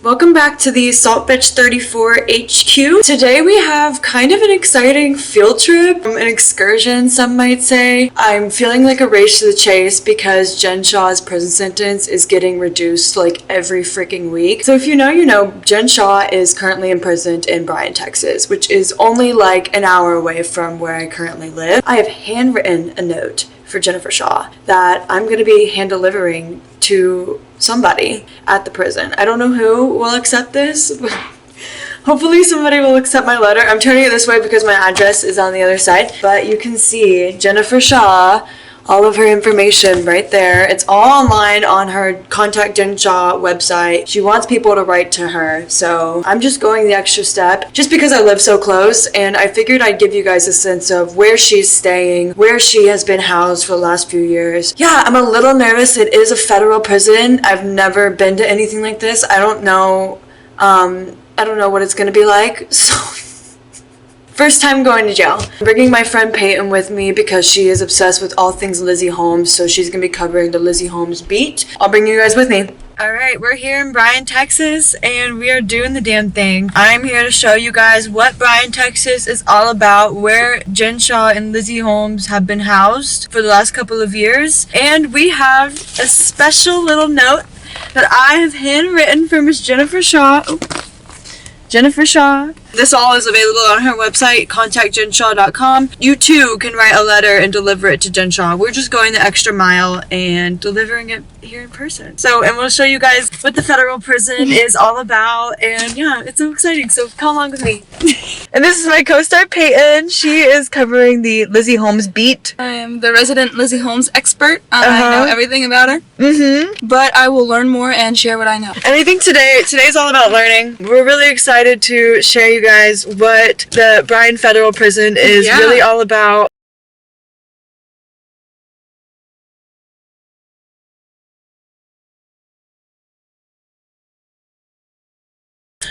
Welcome back to the Salt Bitch 34 HQ. Today we have kind of an exciting field trip, an excursion some might say. I'm feeling like a race to the chase because Jen Shah's prison sentence is getting reduced like every freaking week. So if you know, you know, Jen Shah is currently imprisoned in Bryan, Texas, which is only like an hour away from where I currently live. I have handwritten a note for Jennifer Shah that I'm going to be hand delivering to somebody at the prison. I don't know who will accept this, but hopefully somebody will accept my letter. I'm turning it this way because my address is on the other side, but you can see Jennifer Shah, all of her information right there. It's all online on her Contact Jen Shah website. She wants people to write to her, so I'm just going the extra step just because I live so close, and I figured I'd give you guys a sense of where she's staying, where she has been housed for the last few years. Yeah, I'm a little nervous. It is a federal prison. I've never been to anything like this. I don't know what it's gonna be like, so first time going to jail. I'm bringing my friend Peyton with me because she is obsessed with all things Lizzie Holmes, so she's gonna be covering the Lizzie Holmes beat. I'll bring you guys with me. Alright, we're here in Bryan, Texas, and we are doing the damn thing. I'm here to show you guys what Bryan, Texas is all about, where Jen Shah and Lizzie Holmes have been housed for the last couple of years. And we have a special little note that I have handwritten for Miss Jennifer Shah. Jennifer Shah. This all is available on her website, contactjenshaw.com. You too can write a letter and deliver it to Jen Shah. We're just going the extra mile and delivering it here in person. So, and we'll show you guys what the federal prison is all about. And yeah, it's so exciting. So come along with me. And this is my co-star Peyton. She is covering the Lizzie Holmes beat. I am the resident Lizzie Holmes expert. I know everything about her. But I will learn more and share what I know. And I think today's all about learning. We're really excited to share you guys what the Bryan Federal Prison is really all about.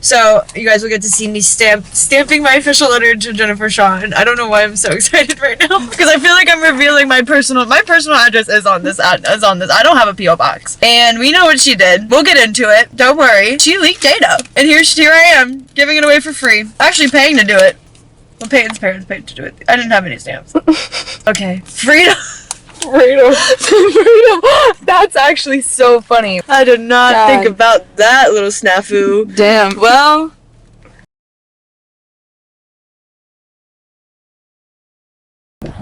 So, you guys will get to see me stamping my official letter to Jennifer Shah, and I don't know why I'm so excited right now, because I feel like I'm revealing my personal address is on this. I don't have a P.O. box. And we know what she did. We'll get into it. Don't worry. She leaked data. And here I am, giving it away for free. Actually paying to do it. Well, Peyton's parents paid to do it. I didn't have any stamps. Okay. Freedom. Freedom. That's actually so funny. I did not think about that little snafu. Damn. Well,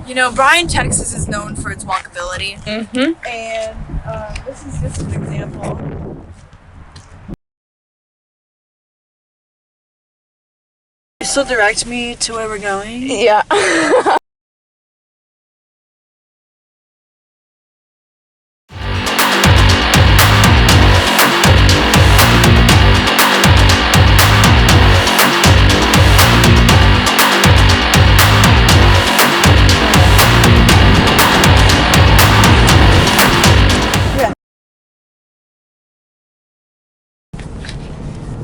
you know, Bryan, Texas is known for its walkability. And this is just an example. You still direct me to where we're going? Yeah.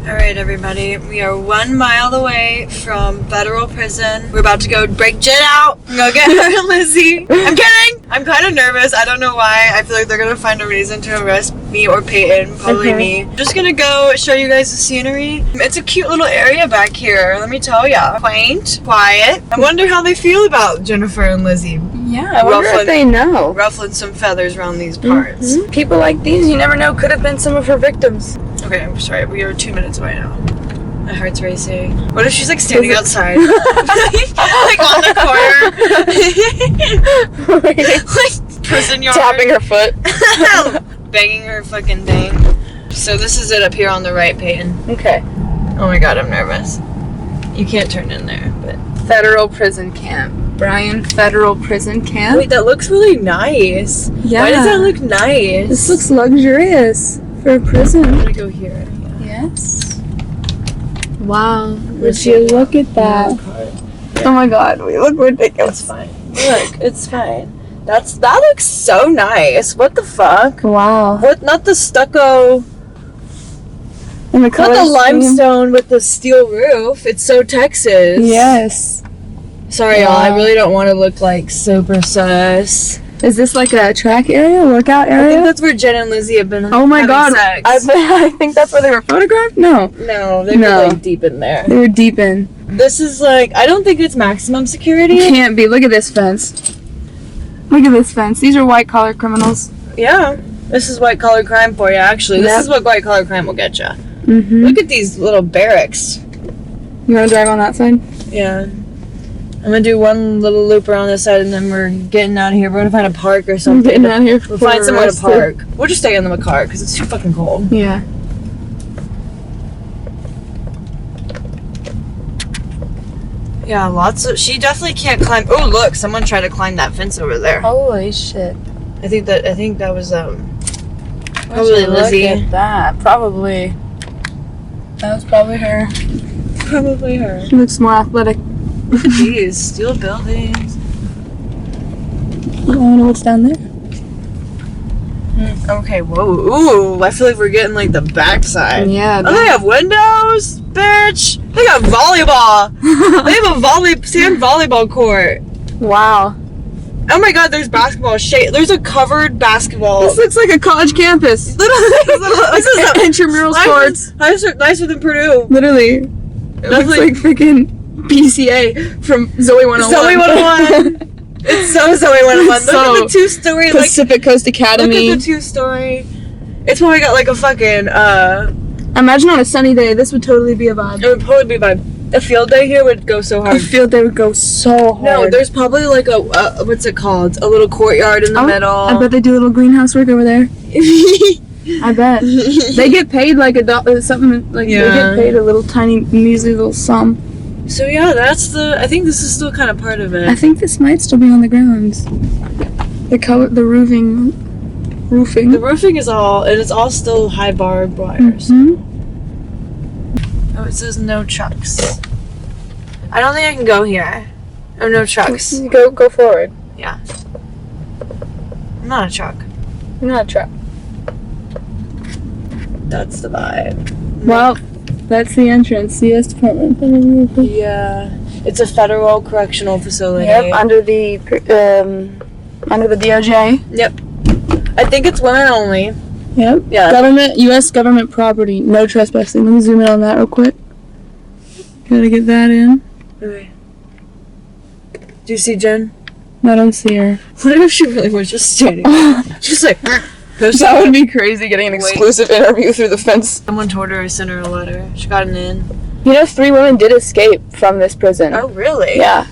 Alright everybody, we are 1 mile away from federal prison. We're about to go break Jen out and go get her and Lizzie. I'm kidding! I'm kind of nervous. I don't know why. I feel like they're gonna find a reason to arrest me or Peyton. Probably me. I'm just gonna go show you guys the scenery. It's a cute little area back here, let me tell ya. Quaint, quiet. I wonder how they feel about Jennifer and Lizzie. Yeah, I wonder if they know. Ruffling some feathers around these parts. People like these, you never know, could have been some of her victims. Okay, I'm sorry. We are 2 minutes away now. My heart's racing. What if she's like standing outside? Like on the corner. Like prison yard. Tapping her foot. Banging her fucking thing. So this is it up here on the right, Peyton. Okay. Oh my god, I'm nervous. You can't turn in there, but... Federal prison camp. Bryan Federal Prison Camp. Wait, that looks really nice. Yeah. Why does that look nice? This looks luxurious for a prison. I'm gonna go here. Yes. Wow. Would you look at that? Yeah. Oh my god, we look ridiculous. It's fine. Look, it's fine. That looks so nice. What the fuck? Wow. What? Not the stucco. And the Not the limestone with the steel roof. It's so Texas. Yes. Sorry, y'all. I really don't want to look like super sus. Is this like a track area, workout I area? think that's where Jen and Lizzie have been. Oh my having god! sex. I think that's where they were photographed. No, No, they No. were like deep in there. they were deep in. This is like, I don't think it's maximum security. Can't be. Look at this fence. Look at this fence. These are white collar criminals. Yeah, this is white collar crime for you. Actually, this Yep. is what white collar crime will get you. Mm-hmm. Look at these little barracks. You want to drive on that side? Yeah. I'm gonna do one little loop around this side and then we're getting out of here. We're gonna find a park or I'm something. getting out of here. We'll find somewhere to park. We'll just stay in the car because it's too fucking cold. Yeah. Yeah, lots of. She definitely can't climb. Oh, look! Someone tried to climb that fence over there. Holy shit. I think that was Probably Lizzie. Look at that. Probably. That was probably her. Probably her. She looks more athletic. Look at these steel buildings. I don't know what's down there. Okay, whoa. Ooh, I feel like we're getting like the backside. Yeah. Oh, they have windows, bitch. They got volleyball. They have a sand volleyball court. Wow. Oh my god, there's basketball shade. There's a covered basketball. This looks like a college campus. This is Intramural sports. nicer than Purdue. Literally. It looks Definitely. like freaking PCA from Zoe 101. Zoe 101. It's so Zoe 101. Look at the two-story, like, Pacific Coast Academy. look at the two-story. It's probably got like a fucking, Imagine on a sunny day, this would totally be a vibe. it would probably be by a field day here would go so I hard. feel they would go so hard. No, there's probably like a what's it called? A little courtyard in the middle. I bet they do a little greenhouse work over there. I bet. They get paid like something like Yeah. they get paid a little tiny musical sum. So yeah, I think this is still kind of part of it. I think this might still be on the grounds. The roofing. The roofing is all, and it's all still high barbed wires. Mhm. Oh, it says no trucks. I don't think I can go here. Oh, no trucks. Go forward. Yeah. I'm not a truck. You're not a truck. That's the vibe. Well, that's the entrance. CS Department. Yeah. It's a federal correctional facility. Yep, under the DOJ. Yep. I think it's women only. Yep. Yeah. U.S. government property. No trespassing. Let me zoom in on that real quick. Gotta get that in. Okay. Do you see Jen? I don't see her. What if she really was just standing there? Just like, That would be crazy, getting an exclusive interview through the fence. someone told her I sent her a letter. She got an in. You know, 3 women did escape from this prison. Oh, really? Yeah.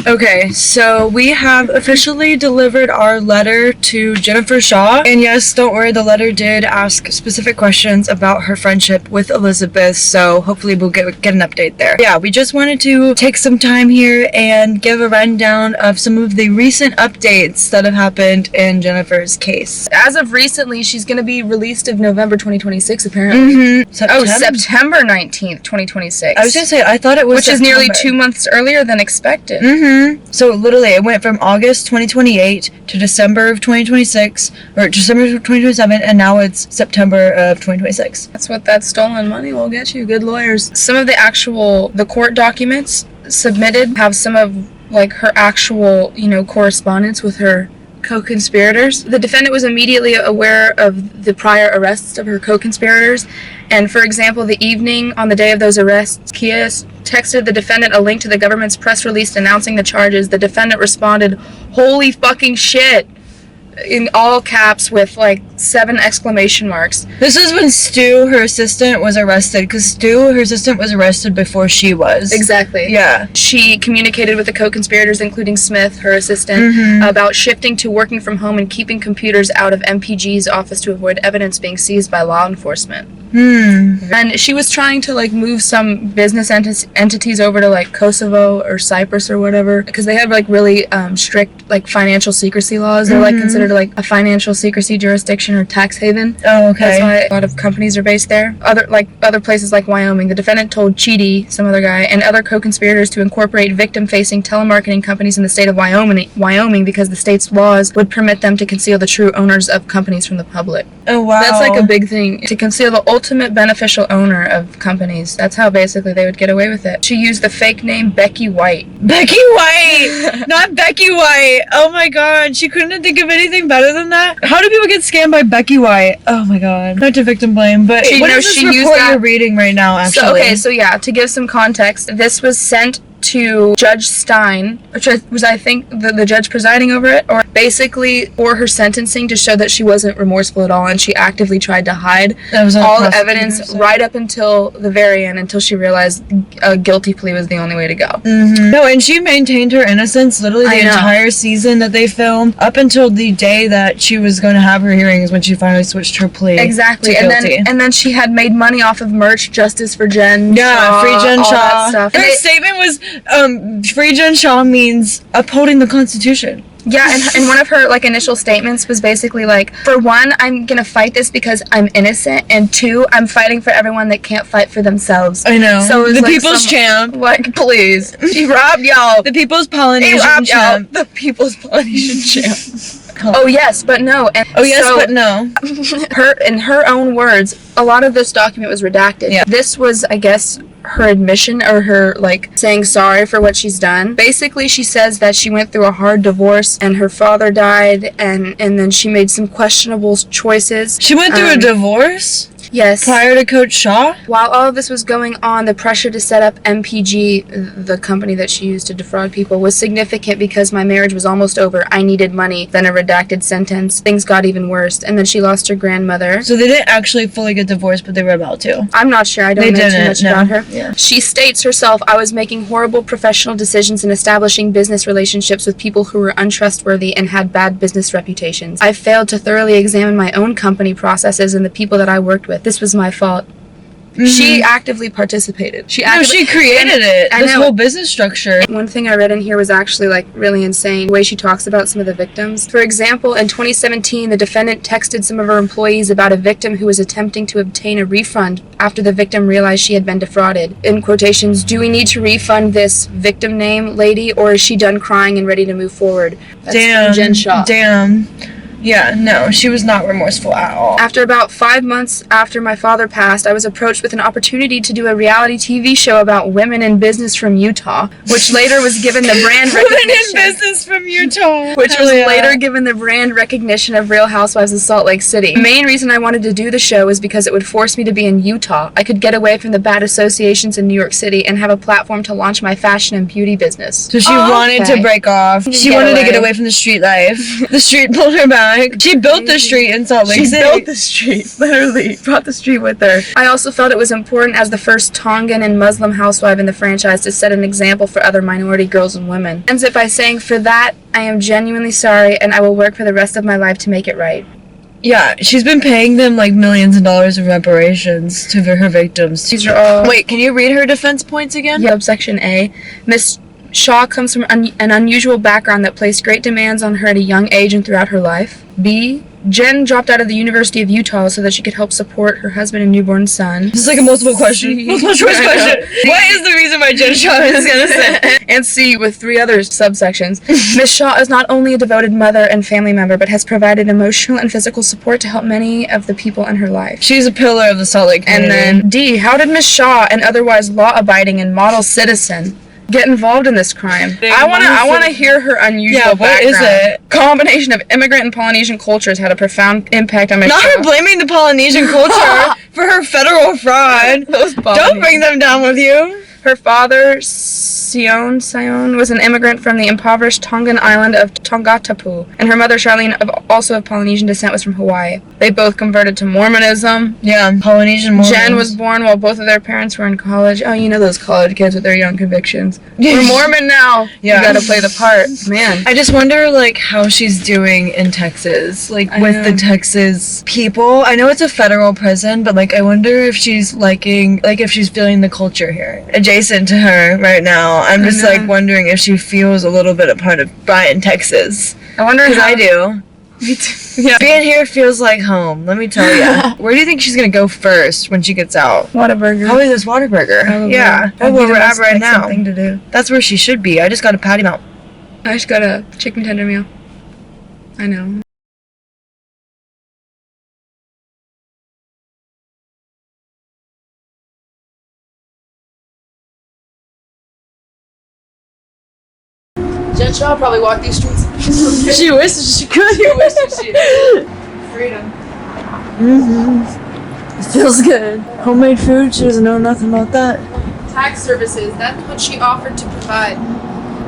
Okay, so we have officially delivered our letter to Jennifer Shah. And yes, don't worry, the letter did ask specific questions about her friendship with Elizabeth, so hopefully we'll get an update there. Yeah, we just wanted to take some time here and give a rundown of some of the recent updates that have happened in Jennifer's case. As of recently, she's going to be released in November 2026, apparently. September 19th, 2026. I was gonna say, I thought it was Which is nearly September. 2 months earlier than expected. So literally it went from August 2028 to December of 2026, or December of 2027, and now it's September of 2026. That's what that stolen money will get you. Good lawyers. Some of the court documents submitted have some of like her actual, correspondence with her co-conspirators. The defendant was immediately aware of the prior arrests of her co-conspirators, and for example, the evening on the day of those arrests, Kia texted the defendant a link to the government's press release announcing the charges. The defendant responded, "Holy fucking shit," in all caps with like 7 exclamation marks. This is when Stu, her assistant, was arrested, because Stu, her assistant, was arrested before she was. Exactly. Yeah. She communicated with the co-conspirators, including Smith, her assistant, about shifting to working from home and keeping computers out of MPG's office to avoid evidence being seized by law enforcement. And she was trying to like move some business entities over to like Kosovo or Cyprus or whatever, because they have like really strict like financial secrecy laws. They're like considered considered like a financial secrecy jurisdiction or tax haven. Oh, okay. That's why a lot of companies are based there. Other places like Wyoming. The defendant told Chidi, some other guy, and other co-conspirators to incorporate victim-facing telemarketing companies in the state of Wyoming because the state's laws would permit them to conceal the true owners of companies from the public. Oh, wow. That's like a big thing. To conceal the ultimate beneficial owner of companies. That's how basically they would get away with it. She used the fake name Becky White. Becky White! Not Becky White! Oh my god, she couldn't think of anything better than that? How do people get scammed by Becky White? Oh my god. Not to victim blame, but what is this report you're reading right now, actually? So yeah, to give some context, this was sent to Judge Stein, which was, I think, the judge presiding over it, or basically for her sentencing to show that she wasn't remorseful at all and she actively tried to hide all the evidence right up until the very end, until she realized a guilty plea was the only way to go. Mm-hmm. No, and she maintained her innocence literally the entire season that they filmed, up until the day that she was going to have her hearings when she finally switched her plea. Exactly, and then she had made money off of merch, Justice for Jen. Yeah, Shah, Free Jen all Shah. that stuff. Her statement was, Free Jen Shah means upholding the Constitution. Yeah, and one of her like initial statements was basically like, for one, I'm gonna fight this because I'm innocent, and two, I'm fighting for everyone that can't fight for themselves. I know. So it was the like people's champ. Like, please, she robbed y'all. The people's Polynesian champ. The people's Polynesian champ. Oh yes, but no. And but no. In her own words, a lot of this document was redacted. Yeah. This was, I guess, her admission or her like saying sorry for what she's done. Basically, she says that she went through a hard divorce and her father died, and then she made some questionable choices. She went through a divorce? Yes. Prior to Coach Shah? While all of this was going on, the pressure to set up MPG, the company that she used to defraud people, was significant because my marriage was almost over. I needed money. Then a redacted sentence. Things got even worse. And then she lost her grandmother. So they didn't actually fully get divorced, but they were about to. I'm not sure. I don't know too much about her. Yeah. She states herself, I was making horrible professional decisions and establishing business relationships with people who were untrustworthy and had bad business reputations. I failed to thoroughly examine my own company processes and the people that I worked with. This was my fault. Mm-hmm. She actively participated. She created it. This whole business structure. One thing I read in here was actually like really insane. The way she talks about some of the victims. For example, in 2017, the defendant texted some of her employees about a victim who was attempting to obtain a refund after the victim realized she had been defrauded. In quotations, do we need to refund this victim name lady, or is she done crying and ready to move forward? That's from Jen Shah. Damn. Yeah, no, she was not remorseful at all. After about 5 months after my father passed, I was approached with an opportunity to do a reality TV show about women in business from Utah, which later was given the brand recognition. Women in business from Utah. Which was later given the brand recognition of Real Housewives of Salt Lake City. The main reason I wanted to do the show was because it would force me to be in Utah. I could get away from the bad associations in New York City and have a platform to launch my fashion and beauty business. So she wanted to break off. She wanted to get away from the street life. The street pulled her back. She built the street in Salt Lake City. She built the street, literally. Brought the street with her. I also felt it was important as the first Tongan and Muslim housewife in the franchise to set an example for other minority girls and women. Ends it by saying, for that, I am genuinely sorry and I will work for the rest of my life to make it right. Yeah, she's been paying them like millions of dollars of reparations to her victims. These are all... Wait, can you read her defense points again? Yeah, subsection A. Miss Shah comes from an unusual background that placed great demands on her at a young age and throughout her life. B. Jen dropped out of the University of Utah so that she could help support her husband and newborn son. This is like a multiple question. Multiple choice question. What is the reason why Jen Shah is innocent? And C, with 3 other subsections. Miss Shah is not only a devoted mother and family member, but has provided emotional and physical support to help many of the people in her life. She's a pillar of the Salt Lake community. And then D, how did Miss Shah, an otherwise law-abiding and model citizen, get involved in this crime? I want to hear her unusual background. What is it? Combination of immigrant and Polynesian cultures had a profound impact on my Not her blaming the Polynesian culture for her federal fraud. Don't bring them down with you. Her father, Sion, was an immigrant from the impoverished Tongan island of Tongatapu, and her mother, Charlene, also of Polynesian descent, was from Hawaii. They both converted to Mormonism. Yeah, Polynesian Mormons. Jen was born while both of their parents were in college. Oh, you know those college kids with their young convictions. We're Mormon now. Yeah. You gotta play the part. Man. I just wonder, like, how she's doing in Texas. Like, with the Texas people. I know it's a federal prison, but, like, I wonder if she's liking, like, if she's feeling the culture here. Adjacent to her right now. I'm just, like, wondering if she feels a little bit a part of Bryan, Texas. I wonder because I do. Yeah. Being here feels like home, let me tell you. Where do you think she's gonna go first when she gets out? Whataburger. Probably this Whataburger. Probably. Yeah. That'd Where be the we're at most right excellent now. thing to do. That's where she should be. I just got a patty melt. I just got a chicken tender meal. I know. Jen Shah probably walked these streets. She wishes she could. She wishes she did. Freedom. It feels good. Homemade food, she doesn't know nothing about that. Tax services, that's what she offered to provide.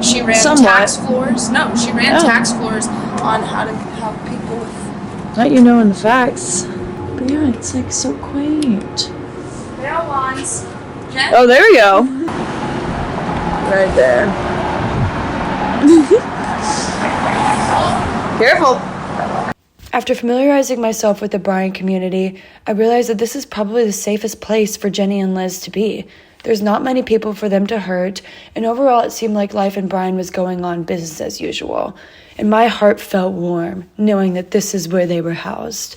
She ran Somewhat. tax floors. No, she ran Oh. tax floors on how to help people with Not you knowing the facts. But yeah, it's like so quaint. mail lines. Jen? Oh, there we go. Right there. Careful. After familiarizing myself with the Bryan community, I realized that this is probably the safest place for Jenny and Liz to be. There's not many people for them to hurt, and overall it seemed like life in Bryan was going on business as usual. And my heart felt warm, knowing that this is where they were housed.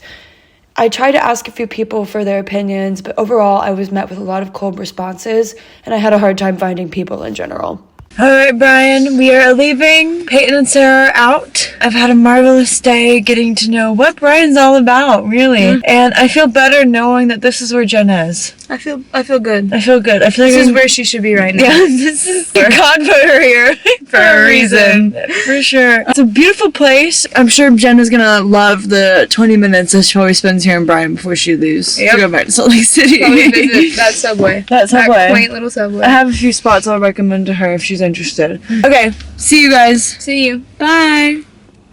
I tried to ask a few people for their opinions, but overall I was met with a lot of cold responses, and I had a hard time finding people in general. All right, Brian, we are leaving. Peyton and Sarah are out. I've had a marvelous day getting to know what Brian's all about, really. And I feel better knowing that this is where Jen is. I feel good. I feel good. I feel like This is where she should be right now. yeah, this is the God put her here for a reason. For sure. It's a beautiful place. I'm sure Jen is gonna love the 20 minutes that she always spends here in Bryan before she leaves Yep. to go back to Salt Lake City. Probably visit that subway. That subway. That quaint little subway. I have a few spots I'll recommend to her if she's interested. Okay, see you guys. See you. Bye.